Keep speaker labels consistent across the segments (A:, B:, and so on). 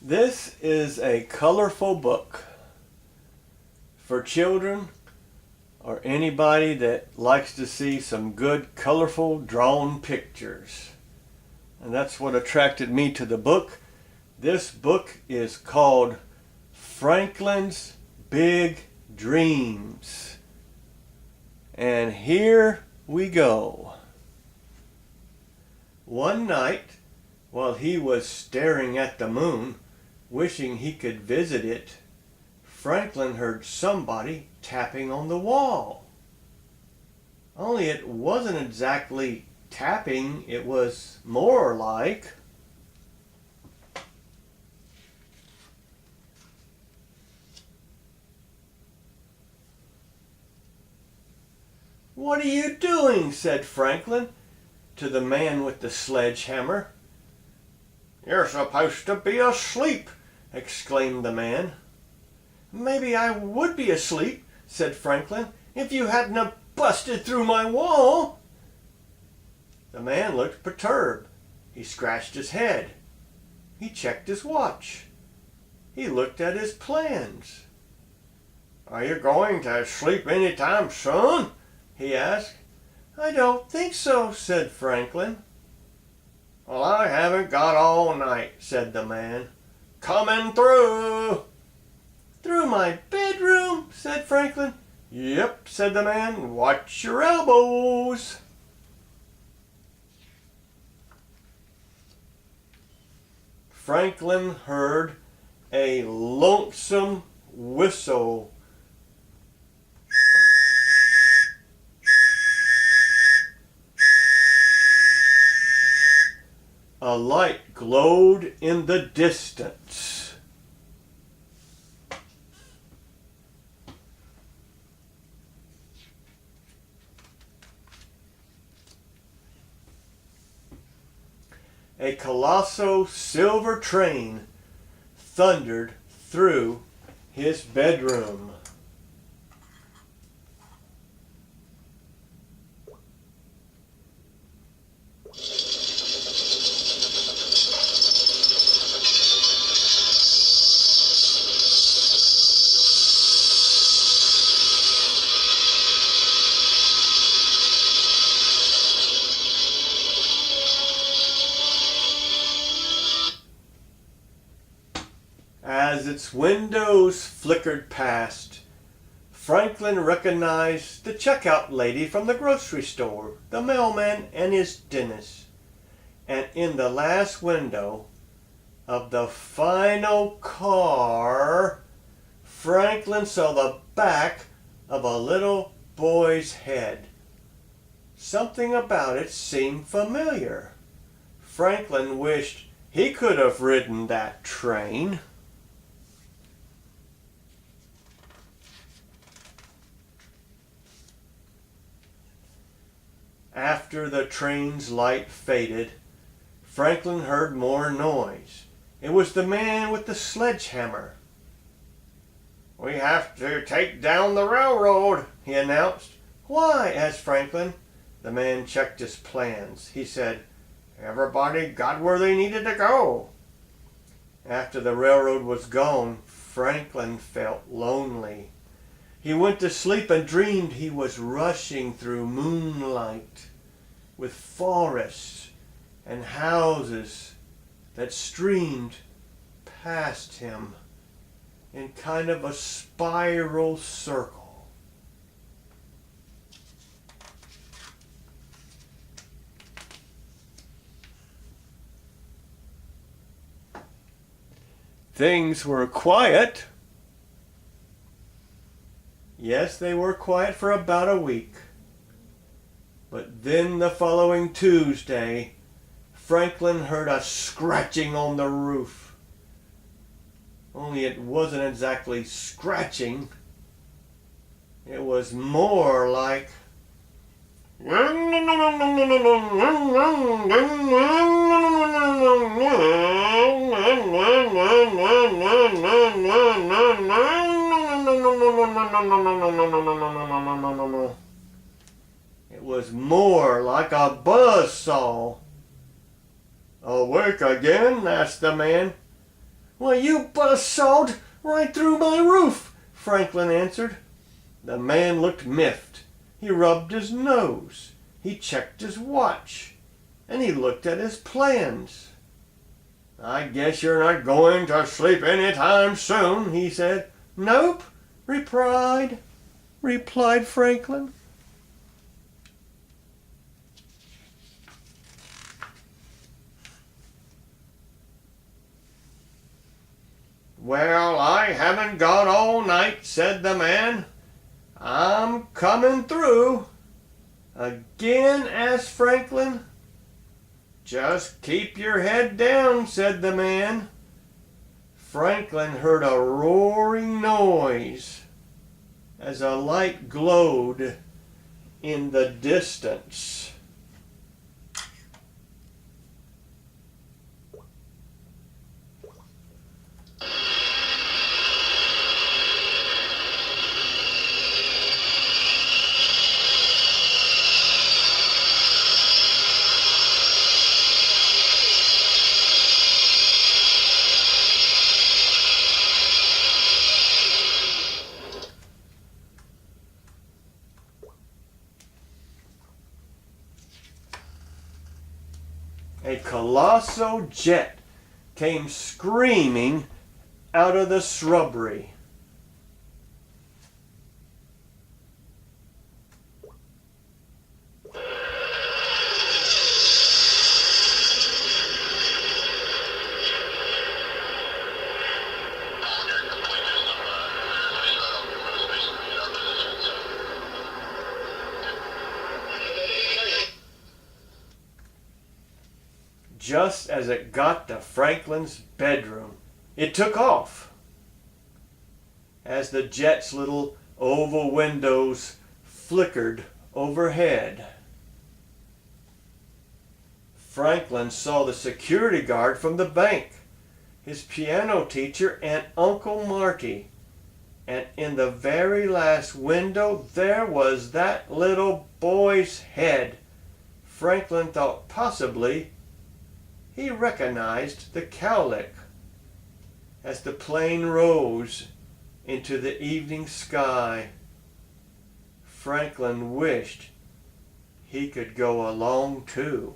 A: This is a colorful book for children or anybody that likes to see some good colorful drawn pictures. And that's what attracted me to the book. This book is called Franklin's Big Dreams. And here we go. One night, while he was staring at the moon, wishing he could visit it, Franklin heard somebody tapping on the wall. Only it wasn't exactly tapping, it was more like... "What are you doing?" said Franklin to the man with the sledgehammer. "You're supposed to be asleep," exclaimed the man. "Maybe I would be asleep," said Franklin, "if you hadn't have busted through my wall." The man looked perturbed. He scratched his head. He checked his watch. He looked at his plans. "Are you going to sleep any time soon?" he asked. "I don't think so," said Franklin. "Well, I haven't got all night," said the man. "Coming through." "Through my bedroom?" said Franklin. "Yep," said the man. "Watch your elbows." Franklin heard a lonesome whistle. A light glowed in the distance. A colossal silver train thundered through his bedroom. As its windows flickered past, Franklin recognized the checkout lady from the grocery store, the mailman, and his dentist. And in the last window of the final car, Franklin saw the back of a little boy's head. Something about it seemed familiar. Franklin wished he could have ridden that train. After the train's light faded, Franklin heard more noise. It was the man with the sledgehammer. "We have to take down the railroad," he announced. "Why?" asked Franklin. The man checked his plans. He said, "Everybody got where they needed to go." After the railroad was gone, Franklin felt lonely. He went to sleep and dreamed he was rushing through moonlight with forests and houses that streamed past him in kind of a spiral circle. Things were quiet. Yes, they were quiet for about a week. But then the following Tuesday, Franklin heard a scratching on the roof. Only it wasn't exactly scratching. It was more like... It was more like a buzzsaw. "Awake again?" asked the man. "Well, you buzzsawed right through my roof," Franklin answered. The man looked miffed. He rubbed his nose. He checked his watch. And he looked at his plans. "I guess you're not going to sleep any time soon," he said. "Nope," replied Franklin. "Well, I haven't got all night," said the man. "I'm coming through." "Again?" asked Franklin. "Just keep your head down," said the man. Franklin heard a roaring noise as a light glowed in the distance. A colossal jet came screaming out of the shrubbery. Just as it got to Franklin's bedroom, it took off. As the jet's little oval windows flickered overhead, Franklin saw the security guard from the bank, his piano teacher, and Uncle Marty. And in the very last window, there was that little boy's head. Franklin thought possibly he recognized the cowlick as the plane rose into the evening sky. Franklin wished he could go along too.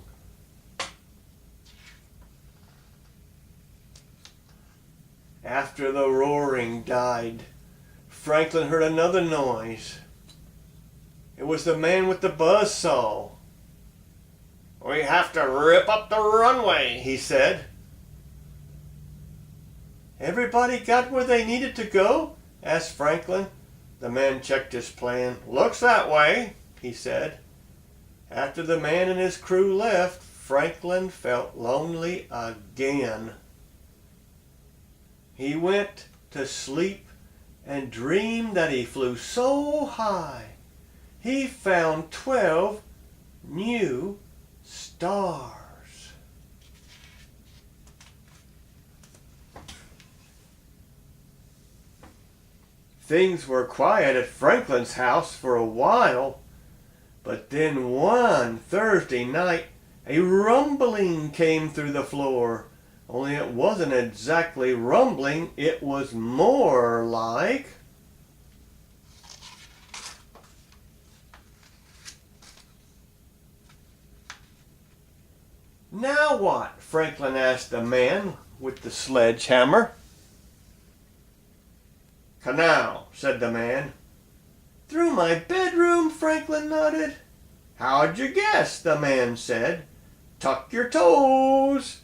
A: After the roaring died, Franklin heard another noise. It was the man with the buzzsaw. "We have to rip up the runway," he said. "Everybody got where they needed to go?" asked Franklin. The man checked his plan. "Looks that way," he said. After the man and his crew left, Franklin felt lonely again. He went to sleep and dreamed that he flew so high he found 12 new stars. Things were quiet at Franklin's house for a while, but then one Thursday night a rumbling came through the floor. Only it wasn't exactly rumbling, it was more like... "Now what?" Franklin asked the man with the sledgehammer. "Canal," said the man. "Through my bedroom?" Franklin nodded. "How'd you guess?" the man said. "Tuck your toes."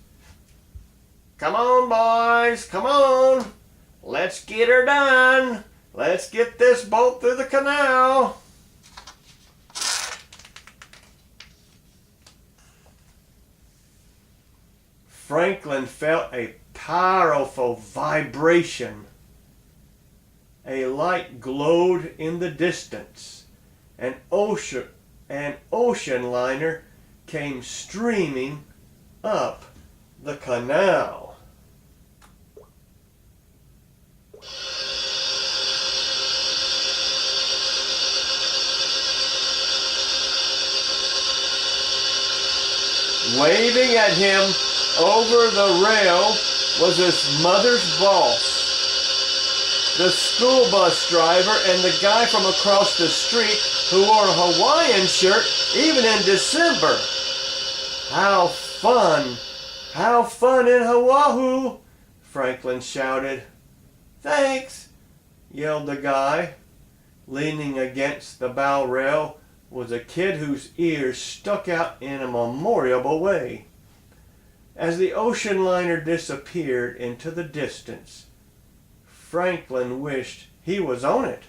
A: "Come on, boys, come on. Let's get her done. Let's get this boat through the canal." Franklin felt a powerful vibration. A light glowed in the distance. An ocean liner came streaming up the canal. Waving at him over the rail was his mother's boss, the school bus driver, and the guy from across the street who wore a Hawaiian shirt even in December. How fun! How fun in Oahu! Franklin shouted. Thanks, yelled the guy. Leaning against the bow rail was a kid whose ears stuck out in a memorable way. As the ocean liner disappeared into the distance, Franklin wished he was on it.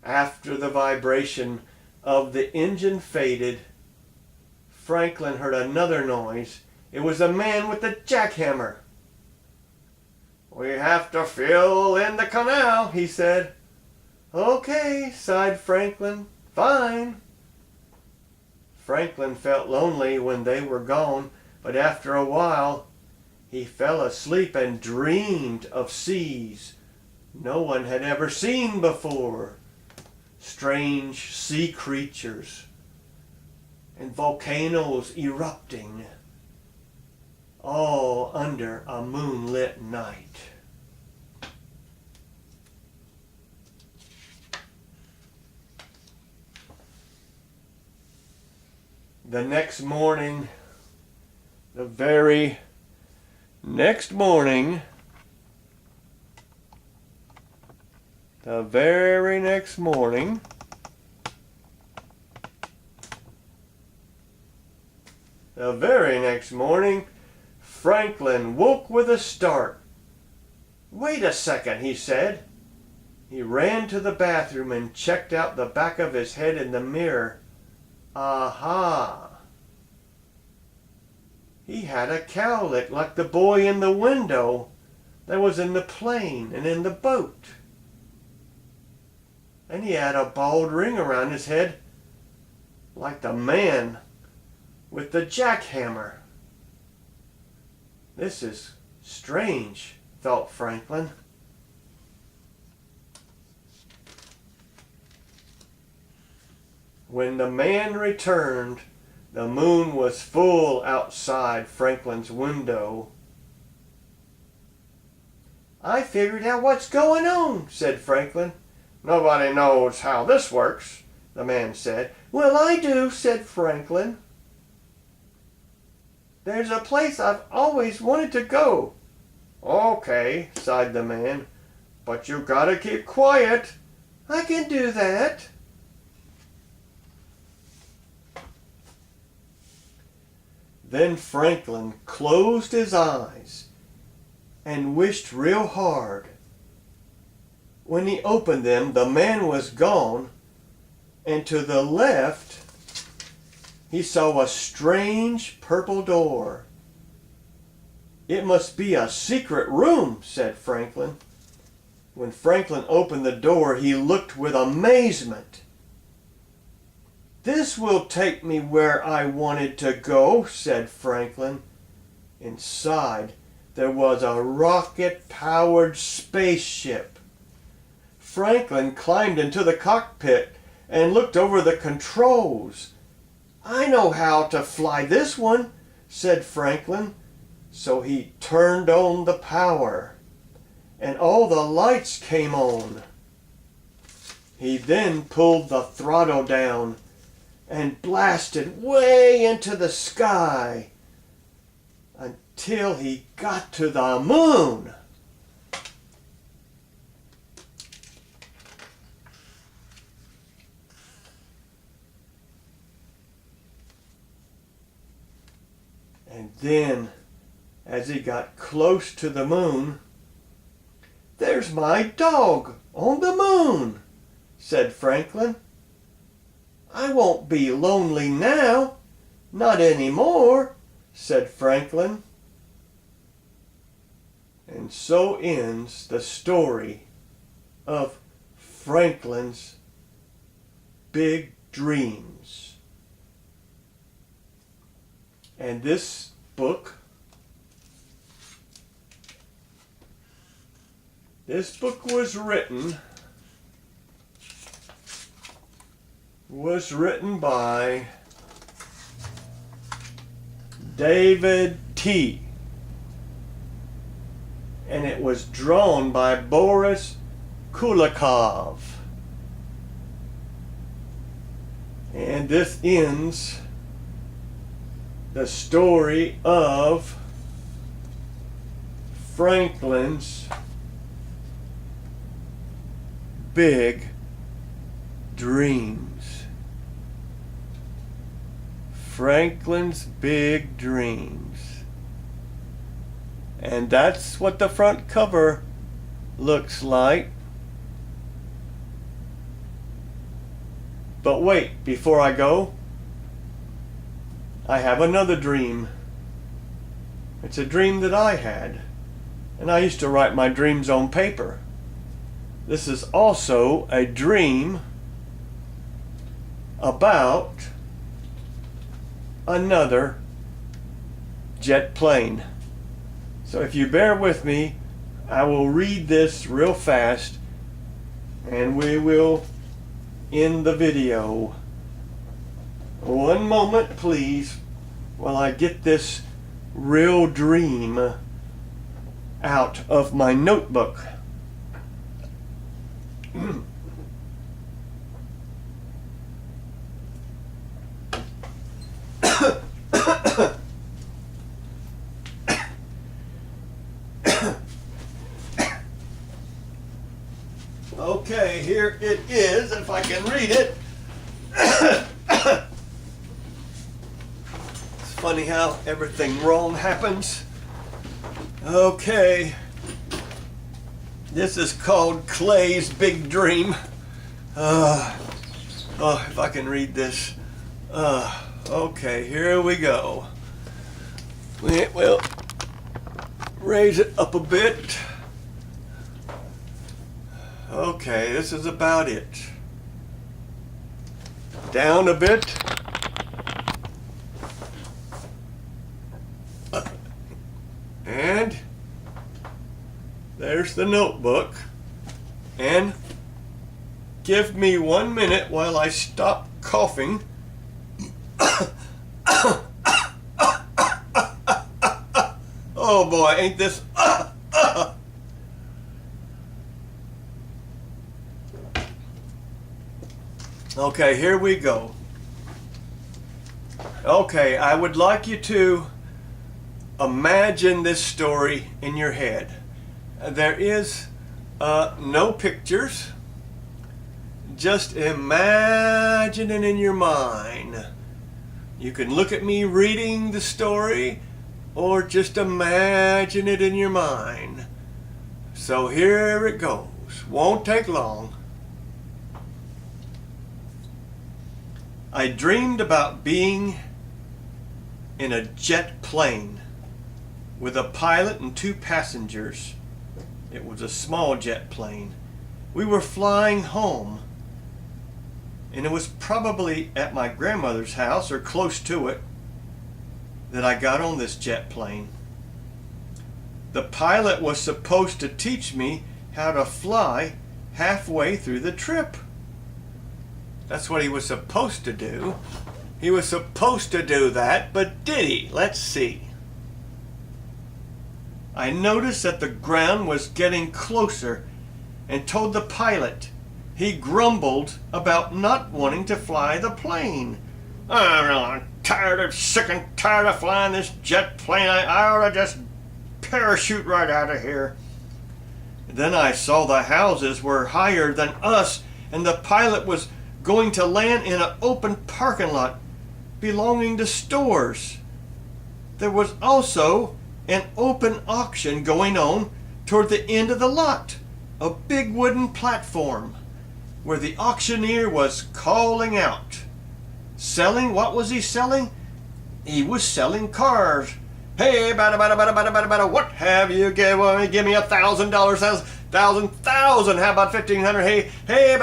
A: After the vibration of the engine faded, Franklin heard another noise. It was the man with the jackhammer. We have to fill in the canal, he said. Okay, sighed Franklin. Fine. Franklin felt lonely when they were gone, but after a while he fell asleep and dreamed of seas no one had ever seen before. Strange sea creatures and volcanoes erupting, all under a moonlit night. The next morning, the very next morning, Franklin woke with a start. Wait a second, he said. He ran to the bathroom and checked out the back of his head in the mirror. Aha! He had a cowlick like the boy in the window that was in the plane and in the boat. And he had a bald ring around his head like the man with the jackhammer. This is strange, thought Franklin. When the man returned, the moon was full outside Franklin's window. I figured out what's going on, said Franklin. Nobody knows how this works, the man said. Well, I do, said Franklin. There's a place I've always wanted to go. Okay, sighed the man, but you gotta keep quiet. I can do that. Then Franklin closed his eyes and wished real hard. When he opened them, the man was gone, and to the left, he saw a strange purple door. It must be a secret room, said Franklin. When Franklin opened the door, he looked with amazement. This will take me where I wanted to go, said Franklin. Inside, there was a rocket-powered spaceship. Franklin climbed into the cockpit and looked over the controls. I know how to fly this one, said Franklin. So he turned on the power, and all the lights came on. He then pulled the throttle down and blasted way into the sky until he got to the moon. And then, as he got close to the moon, "There's my dog on the moon," said Franklin. "I won't be lonely now, not anymore," said Franklin. And so ends the story of Franklin's big dreams. And this book was written was written by David T. And it was drawn by Boris Kulikov. And this ends the story of Franklin's big dreams. Franklin's big dreams. And that's what the front cover looks like. But wait, before I go, I have another dream. It's a dream that I had, and I used to write my dreams on paper. This is also a dream about another jet plane. So if you bear with me, I will read this real fast and we will end the video. One moment please while I get this real dream out of my notebook. Okay, here it is, if I can read it. It's funny how everything wrong happens. Okay. This is called Clay's Big Dream. If I can read this. Okay, here we go. We'll raise it up a bit. Okay, this is about it. Down a bit. And there's the notebook. And give me 1 minute while I stop coughing. Oh boy, ain't this... Okay, here we go. Okay, I would like you to imagine this story in your head. There is no pictures. Just imagine it in your mind. You can look at me reading the story or just imagine it in your mind. So here it goes. Won't take long. I dreamed about being in a jet plane with a pilot and 2 passengers. It was a small jet plane. We were flying home, and it was probably at my grandmother's house or close to it that I got on this jet plane. The pilot was supposed to teach me how to fly halfway through the trip. That's what he was supposed to do. He was supposed to do that, but did he? Let's see. I noticed that the ground was getting closer and told the pilot. He grumbled about not wanting to fly the plane. I'm sick and tired of flying this jet plane. I ought to just parachute right out of here. Then I saw the houses were higher than us, and the pilot was going to land in an open parking lot belonging to stores. There was also an open auction going on toward the end of the lot, a big wooden platform where the auctioneer was calling out. Selling? What was he selling? He was selling cars. Hey, what have you? Give me $1,000, thousand. How about 1,500? Hey,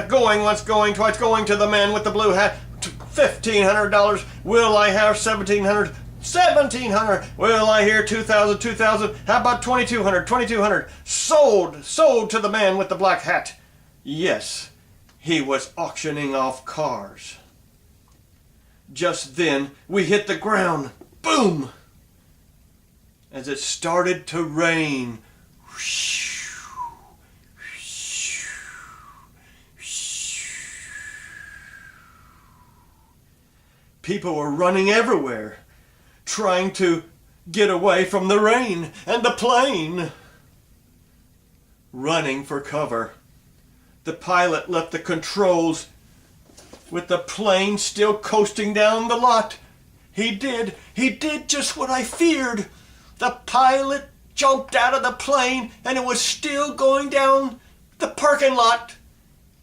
A: going, what's going, twice going to the man with the blue hat. $1,500. Will I have 1,700? 1,700. Will I hear 2,000? How about 2,200? Sold to the man with the black hat. Yes, He was auctioning off cars. Just then, we hit the ground. Boom! As it started to rain. People were running everywhere, trying to get away from the rain and the plane. Running for cover. The pilot left the controls with the plane still coasting down the lot. He did just what I feared. The pilot jumped out of the plane and it was still going down the parking lot.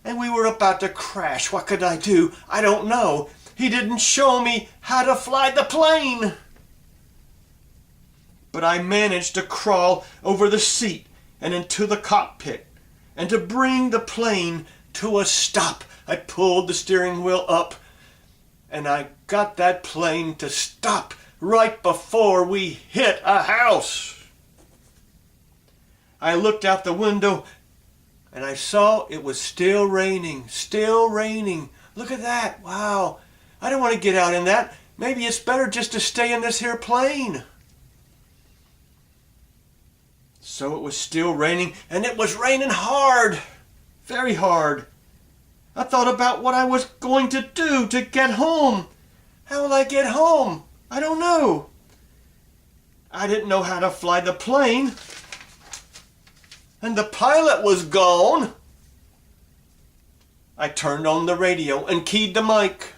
A: And we were about to crash. What could I do? I don't know. He didn't show me how to fly the plane. But I managed to crawl over the seat and into the cockpit. And to bring the plane to a stop, I pulled the steering wheel up and I got that plane to stop right before we hit a house. I looked out the window and I saw it was still raining, still raining. Look at that, wow. I don't want to get out in that. Maybe it's better just to stay in this here plane. So it was still raining, and it was raining hard, very hard. I thought about what I was going to do to get home. How will I get home? I don't know. I didn't know how to fly the plane, and the pilot was gone. I turned on the radio and keyed the mic.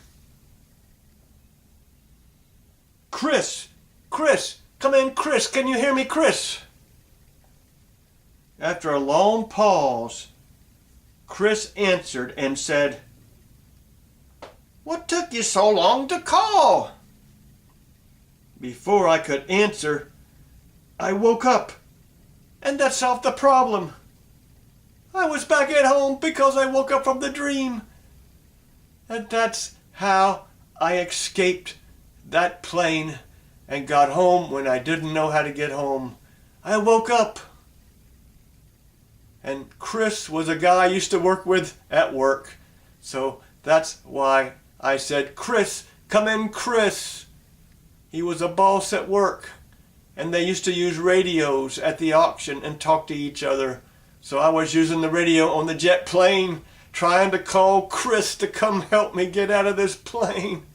A: Chris, come in, Chris, can you hear me, Chris? After a long pause, Chris answered and said, "What took you so long to call?" Before I could answer, I woke up, and that solved the problem. I was back at home because I woke up from the dream. And that's how I escaped that plane and got home when I didn't know how to get home. I woke up. And Chris was a guy I used to work with at work. So that's why I said, "Chris, come in, Chris." He was a boss at work. And they used to use radios at the auction and talk to each other. So I was using the radio on the jet plane, trying to call Chris to come help me get out of this plane.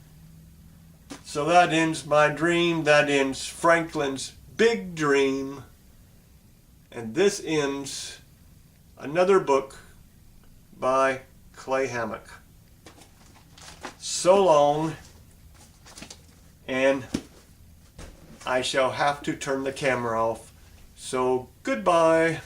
A: So that ends my dream. That ends Franklin's big dream. And this ends another book by Clay Hammock. So long, and I shall have to turn the camera off. So goodbye.